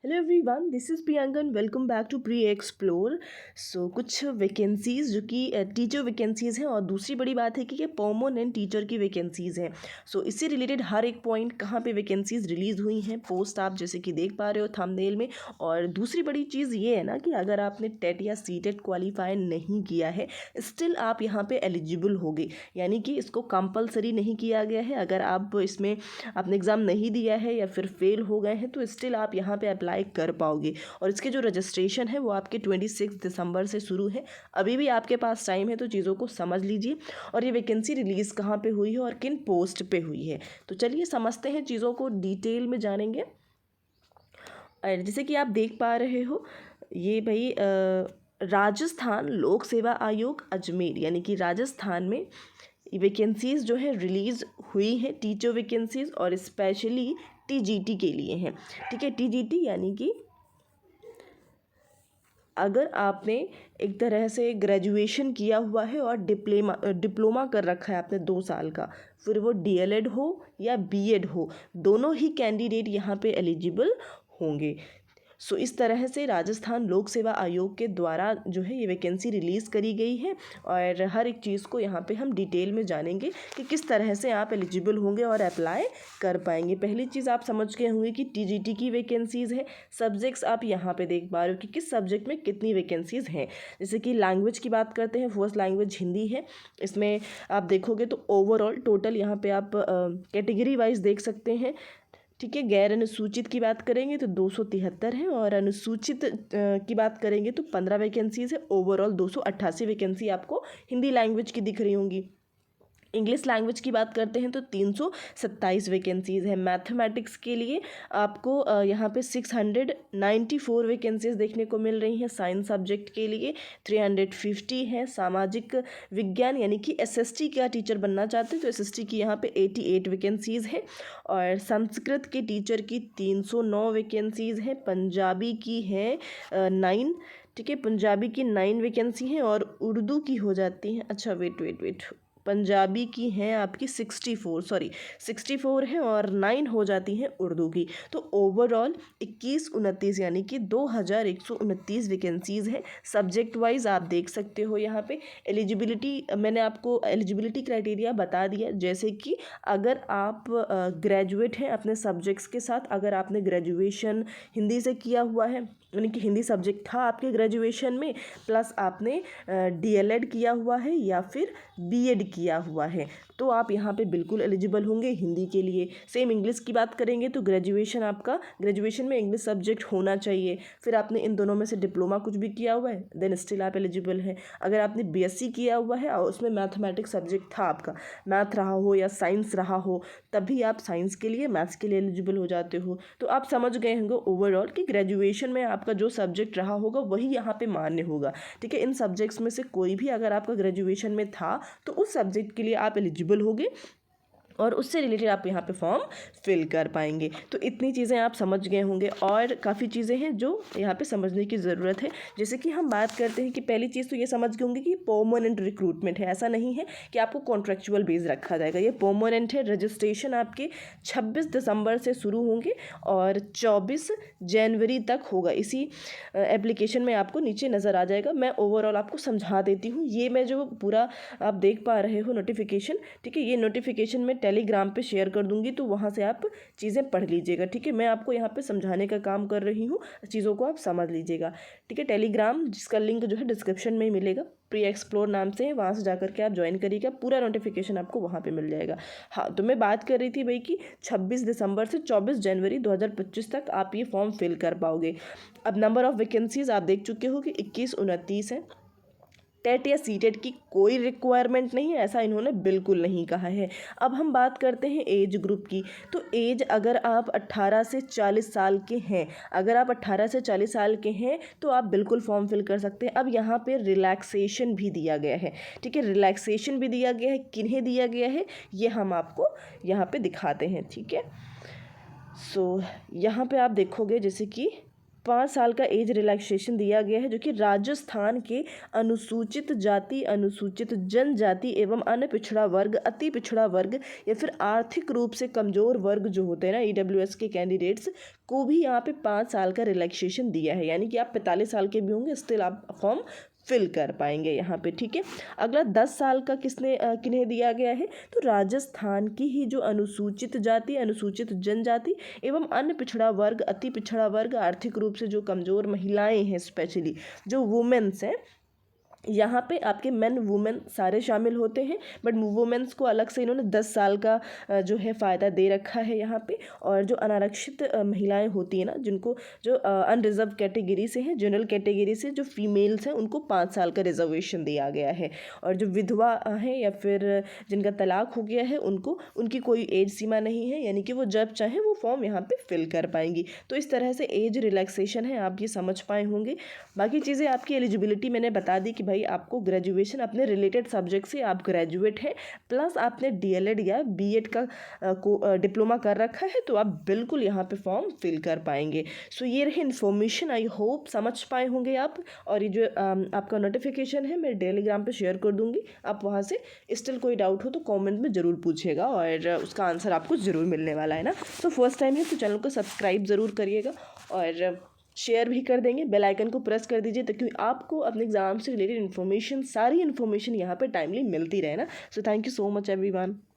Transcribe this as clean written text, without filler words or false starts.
Hello everyone, this is Priyanka and welcome back to pre explore. कुछ vacancies जो कि teacher vacancies हैं और दूसरी बड़ी बात है कि ये परमानेंट टीचर की वैकेंसीज़ हैं। इससे रिलेटेड हर एक पॉइंट कहाँ पे वैकेंसीज़ रिलीज़ हुई हैं, पोस्ट आप जैसे कि देख पा रहे हो थंबनेल में। और दूसरी बड़ी चीज़ ये है ना कि अगर आपने टेट या सीटेट क्वालिफाई नहीं किया है, स्टिल आप यहाँ पे एलिजिबल होगे, यानी कि इसको कंपलसरी नहीं किया गया है। अगर आप इसमें आपने एग्ज़ाम नहीं दिया है या फिर फेल हो गए हैं तो स्टिल आप यहाँ पे अप्लाई कर पाओगे। और इसके जो रजिस्ट्रेशन है वो आपके 26 दिसंबर से शुरू है। अभी भी आपके पास टाइम है, तो चीज़ों को समझ लीजिए। और ये वैकेंसी रिलीज़ कहाँ पे हुई है और किन पोस्ट पे हुई है, तो चलिए समझते हैं, चीज़ों को डिटेल में जानेंगे। और जैसे कि आप देख पा रहे हो, ये भाई राजस्थान लोक सेवा आयोग अजमेर, यानी कि राजस्थान में वैकेंसीज़ जो है रिलीज़ हुई हैं, टीचर वैकेंसीज़, और स्पेशली टीजीटी के लिए हैं। ठीक है, टीजीटी यानी कि अगर आपने एक तरह से ग्रेजुएशन किया हुआ है और डिप्लोमा कर रखा है आपने 2 साल का, फिर वो डीएलएड हो या बीएड हो, दोनों ही कैंडिडेट यहाँ पे एलिजिबल होंगे। इस तरह से राजस्थान लोक सेवा आयोग के द्वारा जो है ये वैकेंसी रिलीज़ करी गई है। और हर एक चीज़ को यहाँ पे हम डिटेल में जानेंगे कि किस तरह से आप एलिजिबल होंगे और अप्लाई कर पाएंगे। पहली चीज़ आप समझ गए होंगे कि टीजीटी की वैकेंसीज़ है। सब्जेक्ट्स आप यहाँ पे देख पा रहे हो कि किस सब्जेक्ट में कितनी वैकेंसीज़ हैं। जैसे कि लैंग्वेज की बात करते हैं, फर्स्ट लैंग्वेज हिंदी है। इसमें आप देखोगे तो ओवरऑल टोटल यहाँ पे आप कैटेगरी वाइज देख सकते हैं। ठीक है, गैर अनुसूचित की बात करेंगे तो 273 है, और अनुसूचित की बात करेंगे तो 15 वैकेंसीज़ है। ओवरऑल 288 वैकेंसी आपको हिंदी लैंग्वेज की दिख रही होंगी। इंग्लिश लैंग्वेज की बात करते हैं तो 327 वैकेंसीज़ है। मैथमेटिक्स के लिए आपको यहाँ पे 694 वैकेंसीज़ देखने को मिल रही हैं। साइंस सब्जेक्ट के लिए 350 है। सामाजिक विज्ञान यानी कि एसएसटी का टीचर बनना चाहते हैं तो एसएसटी की यहाँ पे 88 वैकेंसीज़ है। और संस्कृत के टीचर की 309 वैकेंसीज़ है। पंजाबी की है 9। ठीक है, पंजाबी की 9 वैकेंसी हैं। और उर्दू की हो जाती हैं, अच्छा वेट, पंजाबी की हैं आपकी 64 है, और 9 हो जाती हैं उर्दू की। तो ओवरऑल 2129 यानी कि 2129 वैकेंसीज़ हैं। सब्जेक्ट वाइज आप देख सकते हो यहाँ पे एलिजिबिलिटी, मैंने आपको एलिजिबिलिटी क्राइटेरिया बता दिया। जैसे कि अगर आप ग्रेजुएट हैं अपने सब्जेक्ट्स के साथ, अगर आपने ग्रेजुएशन हिंदी से किया हुआ है, यानी कि हिंदी सब्जेक्ट था आपके ग्रेजुएशन में, प्लस आपने डीएलएड किया हुआ है या फिर बीएड किया हुआ है, तो आप यहाँ पे बिल्कुल एलिजिबल होंगे हिंदी के लिए। सेम इंग्लिश की बात करेंगे तो ग्रेजुएशन में इंग्लिश सब्जेक्ट होना चाहिए। फिर आपने इन दोनों में से डिप्लोमा कुछ भी किया हुआ है, देन स्टिल आप एलिजिबल हैं। अगर आपने बीएससी किया हुआ है और उसमें मैथमेटिक्स सब्जेक्ट था, आपका मैथ रहा हो या साइंस रहा हो, तभी आप साइंस के लिए, मैथ्स के लिए एलिजिबल हो जाते हो। तो आप समझ गए होंगे ओवरऑल कि ग्रेजुएशन में आपका जो सब्जेक्ट रहा होगा वही यहाँ पे मान्य होगा। ठीक है, इन सब्जेक्ट्स में से कोई भी अगर आपका ग्रेजुएशन में था तो उस सब्जेक्ट के लिए आप एलिजिबल होगे और उससे रिलेटेड आप यहाँ पे फॉर्म फिल कर पाएंगे। तो इतनी चीज़ें आप समझ गए होंगे, और काफ़ी चीज़ें हैं जो यहाँ पे समझने की ज़रूरत है। जैसे कि हम बात करते हैं कि पहली चीज़ तो ये समझ गए होंगे कि परमानेंट रिक्रूटमेंट है। ऐसा नहीं है कि आपको कॉन्ट्रेक्चुअल बेस रखा जाएगा, ये परमानेंट है। रजिस्ट्रेशन आपके 26 दिसंबर से शुरू होंगे और 24 जनवरी तक होगा। इसी एप्लीकेशन में आपको नीचे नज़र आ जाएगा। मैं ओवरऑल आपको समझा देती हूँ। ये मैं जो पूरा आप देख पा रहे हो नोटिफिकेशन, ठीक है, ये नोटिफिकेशन में टेलीग्राम पे शेयर कर दूंगी, तो वहाँ से आप चीज़ें पढ़ लीजिएगा। ठीक है, मैं आपको यहाँ पे समझाने का काम कर रही हूँ, चीज़ों को आप समझ लीजिएगा। ठीक है, टेलीग्राम जिसका लिंक जो है डिस्क्रिप्शन में ही मिलेगा, प्री एक्सप्लोर नाम से, वहाँ से जाकर के आप ज्वाइन करिएगा, पूरा नोटिफिकेशन आपको वहाँ पे मिल जाएगा। हाँ, तो मैं बात कर रही थी भाई कि 26 दिसंबर से 24 जनवरी 2025 तक आप ये फॉर्म फिल कर पाओगे। अब नंबर ऑफ़ वैकेंसीज़ आप देख चुके हो कि 2129 है। टेट या सीटेट की कोई रिक्वायरमेंट नहीं है, ऐसा इन्होंने बिल्कुल नहीं कहा है। अब हम बात करते हैं एज ग्रुप की। तो एज अगर आप 18 से 40 साल के हैं, अगर आप 18 से 40 साल के हैं तो आप बिल्कुल फॉर्म फिल कर सकते हैं। अब यहाँ पे रिलैक्सेशन भी दिया गया है। ठीक है, रिलैक्सेशन भी दिया गया है। किन्हें दिया गया है ये हम आपको यहाँ पे दिखाते हैं। ठीक है, यहाँ पे आप देखोगे जैसे कि 5 साल का एज रिलैक्सेशन दिया गया है, जो कि राजस्थान के अनुसूचित जाति, अनुसूचित जनजाति एवं अन्य पिछड़ा वर्ग, अति पिछड़ा वर्ग या फिर आर्थिक रूप से कमज़ोर वर्ग जो होते हैं ना ईडब्ल्यूएस के कैंडिडेट्स को भी यहाँ पे 5 साल का रिलैक्सेशन दिया है। यानी कि आप 45 साल के भी होंगे स्टिल आप फॉर्म फिल कर पाएंगे यहाँ पे, ठीक है। अगला 10 साल का किन्हें दिया गया है, तो राजस्थान की ही जो अनुसूचित जाति, अनुसूचित जनजाति एवं अन्य पिछड़ा वर्ग, अति पिछड़ा वर्ग, आर्थिक रूप से जो कमज़ोर महिलाएं हैं, स्पेशली जो वुमेन्स हैं, यहाँ पे आपके मेन वुमेन सारे शामिल होते हैं, बट वुमेन्स को अलग से इन्होंने 10 साल का जो है फ़ायदा दे रखा है यहाँ पे। और जो अनारक्षित महिलाएं होती हैं ना, जिनको जो अनरिजर्व कैटेगरी से हैं, जनरल कैटेगरी से जो फीमेल्स हैं, उनको 5 साल का रिजर्वेशन दिया गया है। और जो विधवा हैं या फिर जिनका तलाक हो गया है, उनकी कोई एज सीमा नहीं है, यानी कि वो जब चाहें वो फॉर्म यहाँ पे फिल कर पाएंगी। तो इस तरह से एज रिलैक्सेशन है, आप ये समझ पाए होंगे। बाकी चीज़ें आपकी एलिजिबिलिटी मैंने बता दी कि भाई आपको ग्रेजुएशन अपने रिलेटेड सब्जेक्ट से आप ग्रेजुएट हैं, प्लस आपने डीएलएड या बीएड का डिप्लोमा कर रखा है, तो आप बिल्कुल यहाँ पे फॉर्म फिल कर पाएंगे। सो ये रही इन्फॉर्मेशन, आई होप समझ पाए होंगे आप। और ये जो आपका नोटिफिकेशन है मैं टेलीग्राम पे शेयर कर दूँगी, आप वहाँ से स्टिल कोई डाउट हो तो कॉमेंट में ज़रूर पूछिएगा और उसका आंसर आपको ज़रूर मिलने वाला है ना। तो फर्स्ट टाइम है तो चैनल को सब्सक्राइब ज़रूर करिएगा और शेयर भी कर देंगे, बेल आइकन को प्रेस कर दीजिए ताकि आपको अपने एग्जाम से रिलेटेड इन्फॉर्मेशन, सारी इन्फॉर्मेशन यहाँ पे टाइमली मिलती रहे ना। So thank you so much everyone.